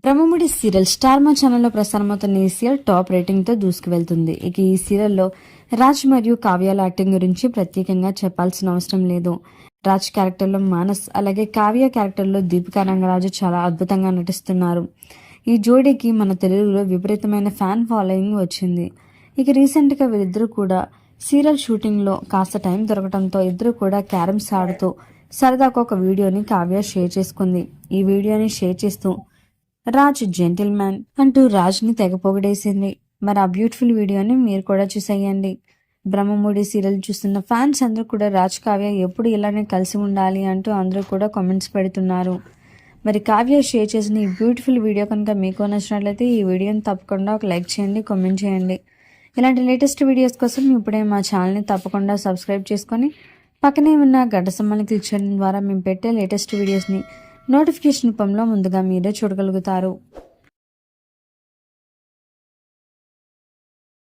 Brahmamudi serial star మా ఛానల్లో ప్రసారమవుతున్న ఈ సీరియల్ టాప్ రేటింగ్ తో దూసుకువెళ్తుంది. ఇక ఈ సీరియల్లో రాజ్ మరియు కావ్యాల యాక్టింగ్ గురించి ప్రత్యేకంగా చెప్పాల్సిన అవసరం లేదు. రాజ్ క్యారెక్టర్లో మానస్, అలాగే కావ్య క్యారెక్టర్లో దీపికా రంగరాజు చాలా అద్భుతంగా నటిస్తున్నారు. ఈ జోడీకి మన తెలుగులో విపరీతమైన ఫ్యాన్ ఫాలోయింగ్ వచ్చింది. ఇక రీసెంట్గా వీరిద్దరూ కూడా సీరియల్ షూటింగ్లో కాస్త టైం దొరకడంతో ఇద్దరు కూడా క్యారమ్స్ ఆడుతూ సరదాగా ఒక వీడియోని కావ్య షేర్ చేసుకుంది. ఈ వీడియోని షేర్ చేస్తూ రాజ్ జెంటిల్ మ్యాన్ అంటూ రాజ్ని తెగ పొగిడేసింది. మరి ఆ బ్యూటిఫుల్ వీడియోని మీరు కూడా చూసేయండి. బ్రహ్మముడి సీరియల్ చూస్తున్న ఫ్యాన్స్ అందరూ కూడా రాజ్ కావ్య ఎప్పుడు ఇలానే కలిసి ఉండాలి అంటూ అందరూ కూడా కామెంట్స్ పెడుతున్నారు. మరి కావ్య షేర్ చేసిన ఈ బ్యూటిఫుల్ వీడియో కనుక మీకు నచ్చినట్లయితే ఈ వీడియోని తప్పకుండా ఒక లైక్ చేయండి, కామెంట్ చేయండి. ఇలాంటి లేటెస్ట్ వీడియోస్ కోసం ఇప్పుడే మా ఛానల్ని తప్పకుండా సబ్స్క్రైబ్ చేసుకొని పక్కనే ఉన్న గంట సింబల్ని క్లిక్ చేయడం ద్వారా మేము పెట్టే లేటెస్ట్ వీడియోస్ని నోటిఫికేషన్ రూపంలో ముందుగా మీరే చూడగలుగుతారు.